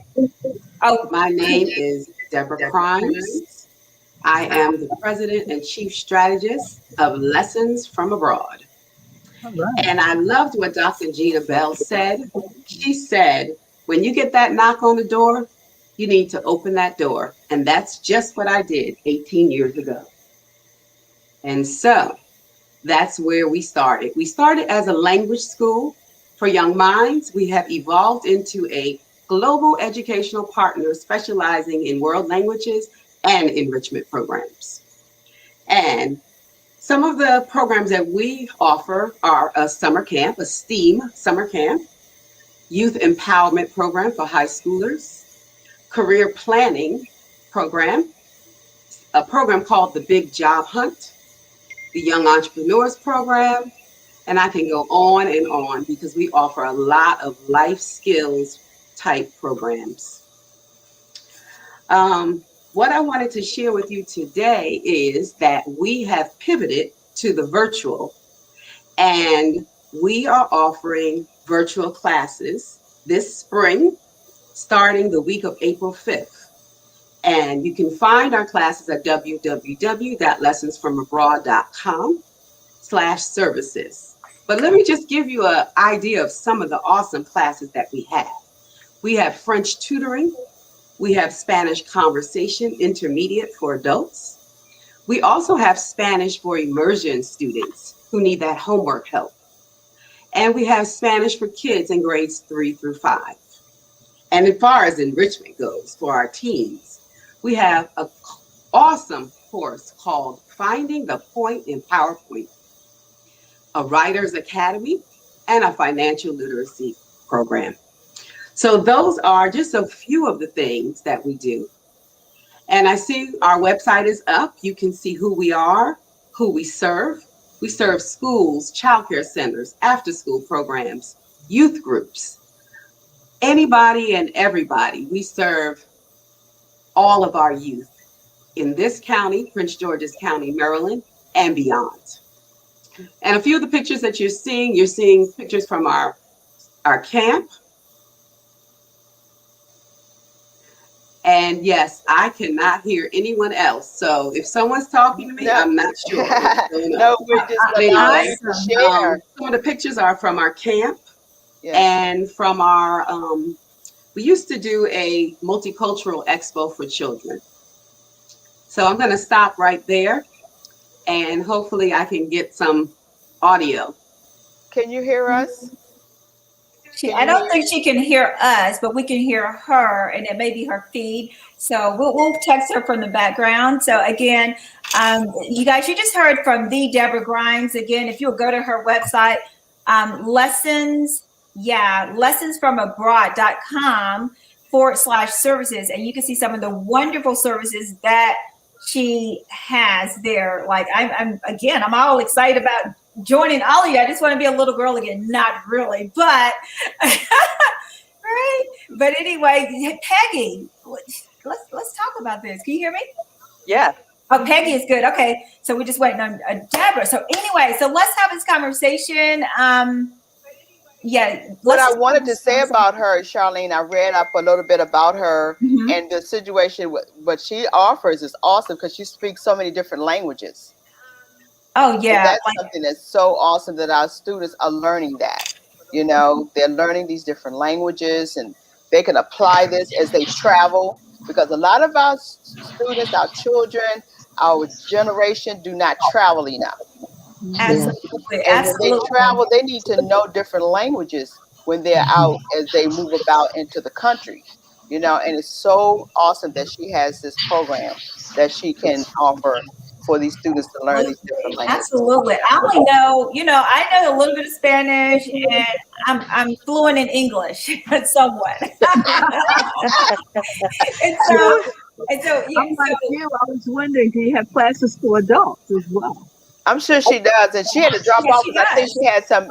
Oh, my name is Deborah Crimes. I am the president and chief strategist of Lessons from Abroad. Right. And I loved what Dr. Gina Bell said. She said, when you get that knock on the door, you need to open that door. And that's just what I did 18 years ago. And so that's where we started. We started as a language school for young minds. We have evolved into a global educational partner specializing in world languages and enrichment programs. And some of the programs that we offer are a summer camp, a STEAM summer camp, youth empowerment program for high schoolers, career planning program, a program called the Big Job Hunt, the Young Entrepreneurs Program, and I can go on because we offer a lot of life skills type programs. What I wanted to share with you today is that we have pivoted to the virtual, and we are offering virtual classes this spring, starting the week of April 5th. And you can find our classes at www.lessonsfromabroad.com/services. But let me just give you an idea of some of the awesome classes that we have. We have French tutoring. We have Spanish conversation intermediate for adults. We also have Spanish for immersion students who need that homework help. And we have Spanish for kids in grades 3 through 5. And as far as enrichment goes for our teens, we have an awesome course called Finding the Point in PowerPoint, a Writer's Academy, and a financial literacy program. So those are just a few of the things that we do. And I see our website is up. You can see who we are, who we serve. We serve schools, childcare centers, after-school programs, youth groups, anybody and everybody. We serve all of our youth in this county, Prince George's County, Maryland, and beyond. And a few of the pictures that you're seeing pictures from our our camp. And yes, I cannot hear anyone else. So if someone's talking to me, No. I'm not sure. No, we're just allowing you to share. Some of the pictures are from our camp. Yes. And from our, we used to do a multicultural expo for children. So I'm going to stop right there, and hopefully I can get some audio. Can you hear us? I don't think she can hear us, but we can hear her, and it may be her feed. So we'll text her from the background. So again, you guys, you just heard from the Deborah Grimes. Again, if you'll go to her website, lessonsfromabroad.com/services, and you can see some of the wonderful services that she has there. Like I'm all excited about joining all of you. I just want to be a little girl again. Not really, but right. But anyway, Peggy, let's talk about this. Can you hear me? Yeah. Oh, Peggy is good. Okay, so we're just waiting on Deborah. So anyway, so let's have this conversation. What I wanted to say about her, Charlene, I read up a little bit about her, and the situation. What she offers is awesome because she speaks so many different languages. Oh yeah, and that's something that's so awesome that our students are learning that. You know, they're learning these different languages, and they can apply this as they travel. Because a lot of our students, our children, our generation do not travel enough. Absolutely. And when they travel, they need to know different languages when they're out as they move about into the country. You know, and it's so awesome that she has this program that she can offer for these students to learn these different languages. Absolutely. I only know, I know a little bit of Spanish, and I'm fluent in English somewhat. and so I'm like you. I was wondering, do you have classes for adults as well? I'm sure she does, and she had to drop off because I think she had some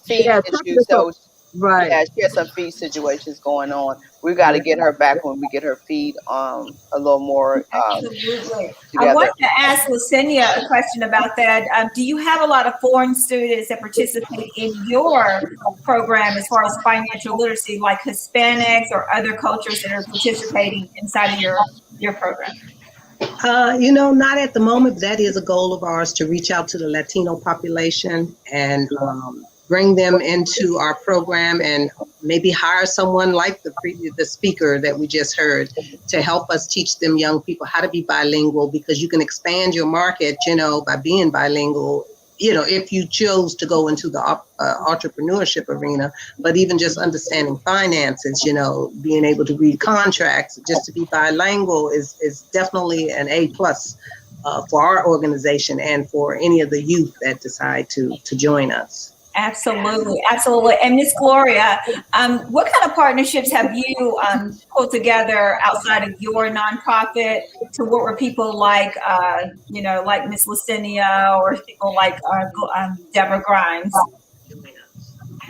feed issues. So right, yeah, she has some feed situations going on. We got to get her back when we get her feed a little more. Absolutely. I want to ask Lucinia a question about that. Do you have a lot of foreign students that participate in your program as far as financial literacy, like Hispanics or other cultures that are participating inside of your program? Not at the moment, but that is a goal of ours to reach out to the Latino population and bring them into our program, and maybe hire someone like the speaker that we just heard to help us teach them young people how to be bilingual, because you can expand your market, by being bilingual, if you chose to go into the entrepreneurship arena. But even just understanding finances, being able to read contracts, just to be bilingual is definitely an A+ for our organization and for any of the youth that decide to join us. Absolutely, absolutely. And Miss Gloria, what kind of partnerships have you pulled together outside of your nonprofit to work with people like, like Miss Lucinia, or people like Deborah Grimes?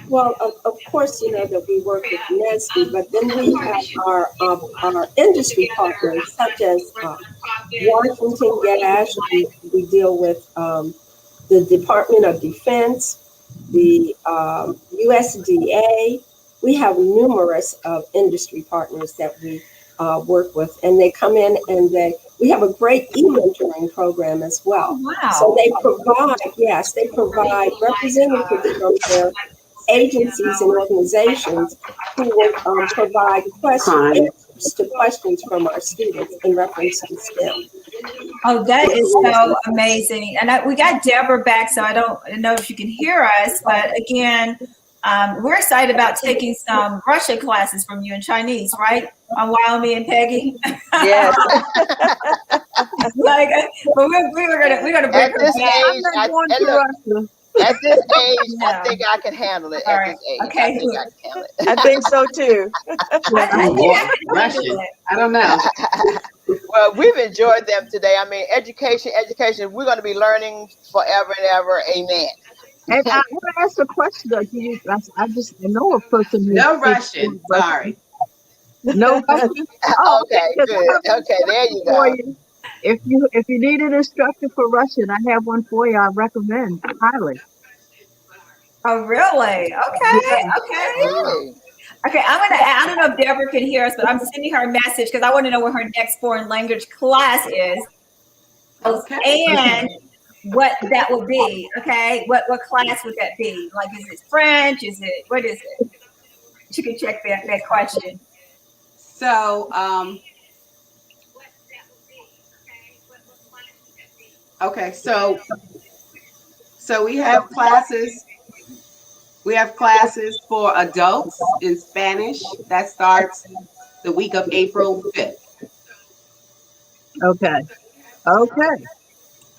Well, of course, that we work with NESB, but then we have our industry partners, such as Washington Gas. We deal with the Department of Defense, the USDA. We have numerous industry partners that we work with, and they come in and we have a great e-mentoring program as well. Wow. So they provide representatives from their agencies and organizations who will provide answers to questions from our students in reference to STEM. Oh, that is so amazing. And we got Deborah back, so I don't know if you can hear us, but again, we're excited about taking some Russian classes from you in Chinese, right? On Wyoming and Peggy. Yes. But we're gonna break her down. I'm not going to Russia. At this age, I think I can handle it. At this age, okay. I think I can handle it. I think so too. Russian. I don't know. Well, we've enjoyed them today. I mean, education. We're going to be learning forever and ever. Amen. And I want to ask a question. I know a person who No Russian. Sorry. No Russian. Oh, okay, good. Okay, there you go. If you need an instructor for Russian, I have one for you. I recommend highly. Oh, really? Okay. Okay. Okay, I don't know if Deborah can hear us, but I'm sending her a message because I want to know what her next foreign language class is. Okay. And what that will be. Okay. What class would that be? Like, is it French? What is it? You can check that question. So, okay, so we have classes. We have classes for adults in Spanish that starts the week of April 5th. Okay.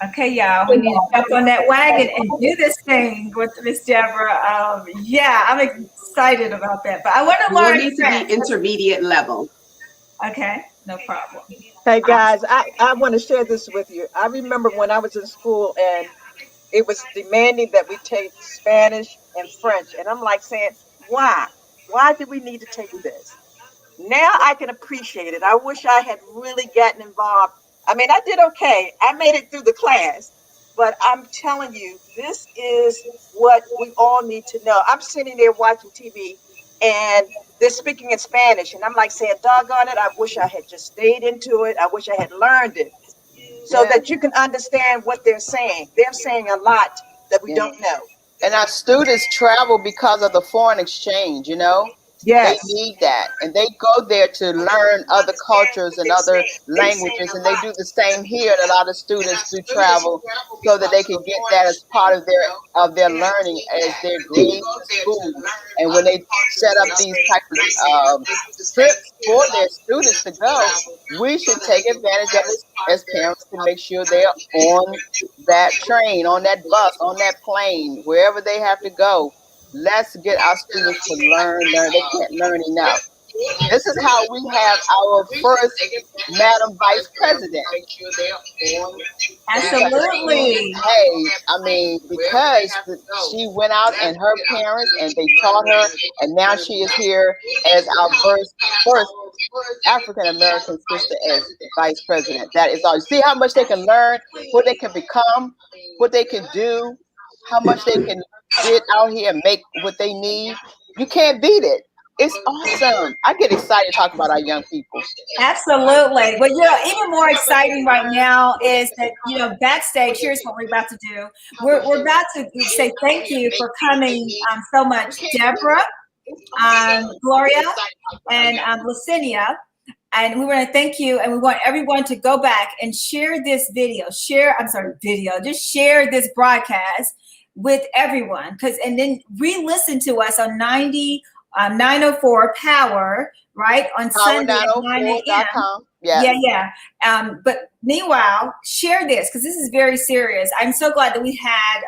Okay, y'all. We need to jump on that wagon and do this thing with Miss Deborah. Yeah, I'm excited about that. But I want to learn. You need to be intermediate level. Okay, no problem. Hey guys, I want to share this with you. I remember when I was in school and it was demanding that we take Spanish and French. And I'm like saying, why? Why do we need to take this? Now I can appreciate it. I wish I had really gotten involved. I mean, I did okay. I made it through the class. But I'm telling you, this is what we all need to know. I'm sitting there watching TV and they're speaking in Spanish. And I'm like saying, doggone it, I wish I had just stayed into it. I wish I had learned it. So that you can understand what they're saying. They're saying a lot that we don't know. And our students travel because of the foreign exchange, you know? Yes. They need that. And they go there to learn other cultures and other languages. And they do the same here. And a lot of students do travel so that they can get that as part of their learning as their grade school. And when they set up these types of trips for their students to go, we should take advantage of it as parents to make sure they're on that train, on that bus, on that plane, wherever they have to go. Let's get our students to learn. They can't learn enough. This is how we have our first Madam Vice President. Absolutely. Hey, I mean, because she went out and her parents and they taught her, and now she is here as our first African American sister as Vice President. That is all. You see how much they can learn, what they can become, what they can do, how much they can get out here and make what they need. You can't beat it. It's awesome. I get excited talking about our young people. Absolutely. But even more exciting right now is that, backstage, here's what we're about to do. We're about to say thank you for coming so much, Deborah, Gloria, and Lucinia. And we want to thank you, and we want everyone to go back and share this video. Just share this broadcast with everyone, and then re-listen to us on 904 Power, right, on Sunday at 9 a.m. Yeah. But meanwhile, share this because this is very serious. I'm so glad that we had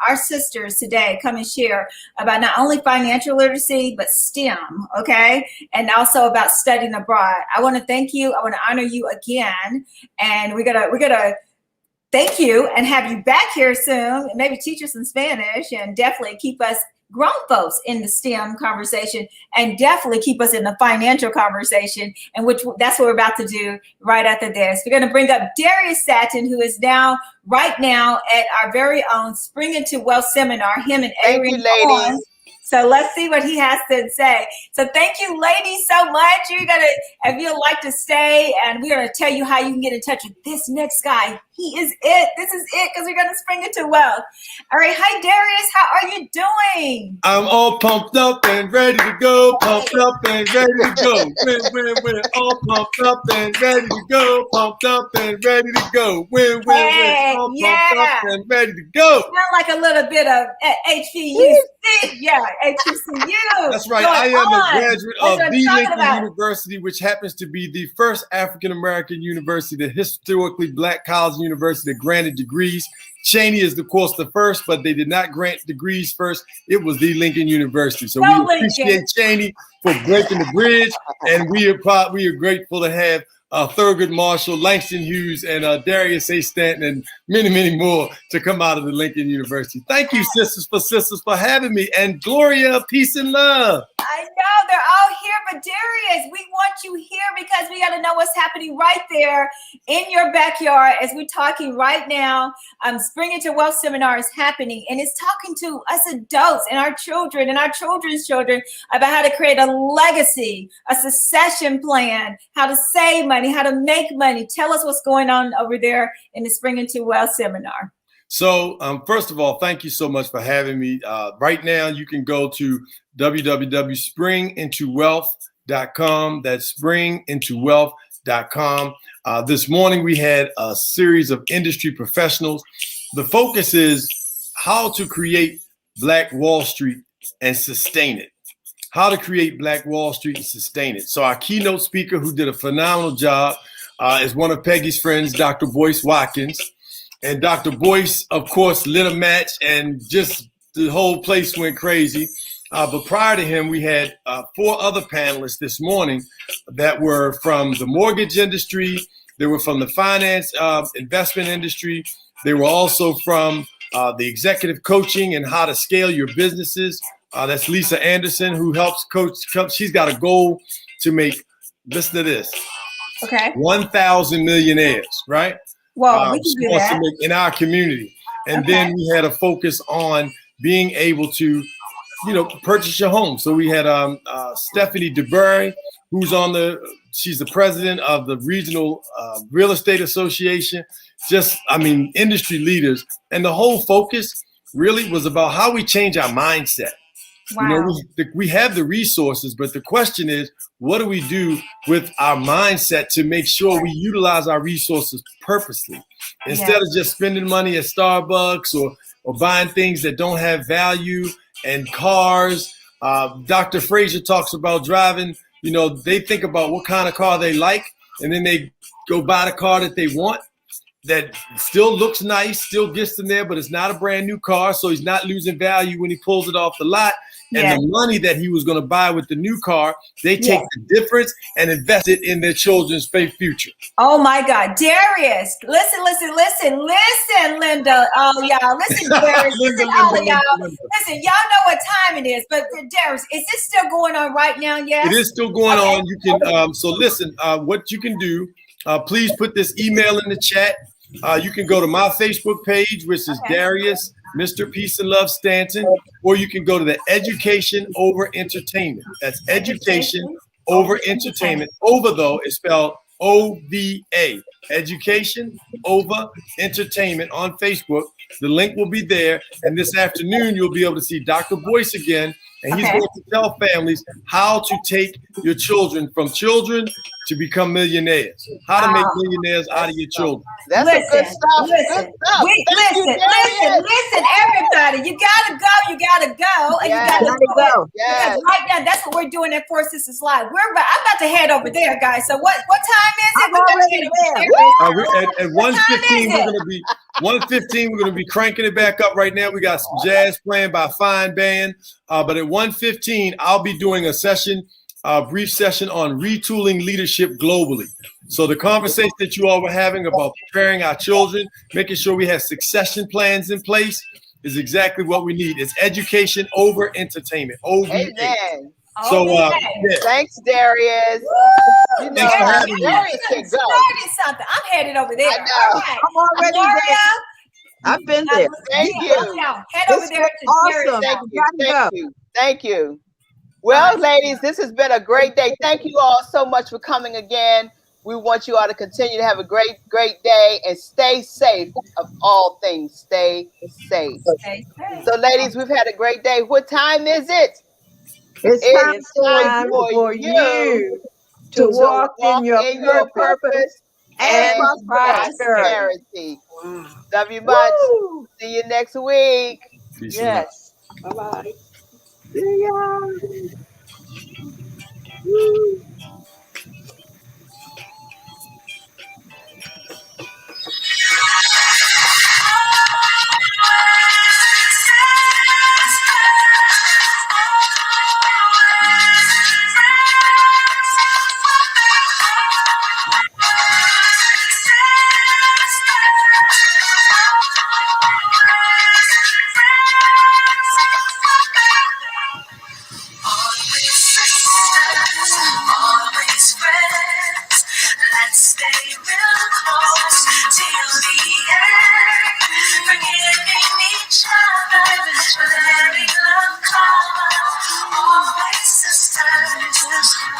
our sisters today come and share about not only financial literacy but STEM, okay, and also about studying abroad. I want to thank you. I want to honor you again, and we're gonna thank you and have you back here soon, and maybe teach us some Spanish, and definitely keep us grown folks in the STEM conversation, and definitely keep us in the financial conversation, and that's what we're about to do right after this. We're going to bring up Darius Satin, who is right now at our very own Spring Into Wealth seminar, him and Thank you, ladies. So let's see what he has to say. So thank you, ladies, so much. If you'd like to stay, and we're going to tell you how you can get in touch with this next guy. He is it. This is it, because we're going to spring into wealth. All right. Hi, Darius. How are you doing? I'm all pumped up and ready to go. Pumped up and ready to go. Win. All pumped up and ready to go. Pumped up and ready to go. Win. All pumped up and ready to go. Sound like a little bit of HBUC. Yeah, HBCU. That's right. I am a graduate of the Lincoln University, which happens to be the first African-American university, the historically black college university that granted degrees. Cheney is, of course, the first, but they did not grant degrees first. It was the Lincoln University. So we appreciate Cheney for breaking the bridge, and we are grateful to have Thurgood Marshall, Langston Hughes, and Darius A. Stanton, and many, many more to come out of the Lincoln University. Thank you, sisters, for having me. And Gloria, peace and love. I know they're all here, but Darius, we want you here because we got to know what's happening right there in your backyard as we're talking right now. Spring into Wealth Seminar is happening, and it's talking to us adults and our children and our children's children about how to create a legacy, a succession plan, how to save money, how to make money. Tell us what's going on over there in the Spring into Wealth Seminar. So first of all, thank you so much for having me. Right now, you can go to www.springintowealth.com. That's springintowealth.com. This morning, we had a series of industry professionals. The focus is how to create Black Wall Street and sustain it. How to create Black Wall Street and sustain it. So our keynote speaker, who did a phenomenal job, is one of Peggy's friends, Dr. Boyce Watkins. And Dr. Boyce, of course, lit a match and just the whole place went crazy. But prior to him, we had 4 other panelists this morning that were from the mortgage industry. They were from the finance investment industry. They were also from the executive coaching and how to scale your businesses. That's Lisa Anderson, who helps coach. She's got a goal to make, listen to this, 1,000 millionaires, right? Well, we can do that in our community. And then we had a focus on being able to, purchase your home. So we had Stephanie DeBerry, who's she's the president of the Regional Real Estate Association. Industry leaders. And the whole focus really was about how we change our mindset. Wow. We have the resources, but the question is, what do we do with our mindset to make sure we utilize our resources purposely instead of just spending money at Starbucks or buying things that don't have value and cars. Dr. Frazier talks about driving. They think about what kind of car they like, and then they go buy the car that they want that still looks nice, still gets them there, but it's not a brand new car, so he's not losing value when he pulls it off the lot. And the money that he was going to buy with the new car, they take the difference and invest it in their children's future. Oh my God, Darius! Listen, Linda. Oh y'all, listen, Darius. Listen, all of y'all. Listen, y'all know what time it is. But Darius, is this still going on right now? Yes, it is still going on. You can. So listen, what you can do. Please put this email in the chat. You can go to my Facebook page, which is Darius, Mr. Peace and Love Stanton, or you can go to the Education Over Entertainment. That's Education Over Entertainment. Over, though, is spelled OVA. Education Over Entertainment on Facebook. The link will be there. And this afternoon, you'll be able to see Dr. Boyce again. And he's going to tell families how to take your children from children to become millionaires. How to make millionaires out of your children. That's good stuff. Listen, everybody. You gotta go. And you gotta go. Yes. Right now, that's what we're doing at 4Sisters Live. I'm about to head over there, guys. So what time is it? At 1:15, we're gonna be 1:15. We're gonna be cranking it back up right now. We got some jazz playing by a fine band. But at 1:15, I'll be doing a session. A brief session on retooling leadership globally. So the conversation that you all were having about preparing our children, making sure we have succession plans in place is exactly what we need. It's education over entertainment. Amen. So thanks, Darius. Thanks for having me. Darius can go. Something. I'm headed over there. I know. All right. I'm already there. I've been there. Thank you. Head over there to awesome. Thank you. Well, ladies, this has been a great day. Thank you all so much for coming again. We want you all to continue to have a great, great day and stay safe of all things. Stay safe. So, ladies, we've had a great day. What time is it? It's time for you to walk in your purpose and prosperity. Love you much. Woo. See you next week. Yes. Bye-bye. See ya. Always each other is letting love come. Always sisters.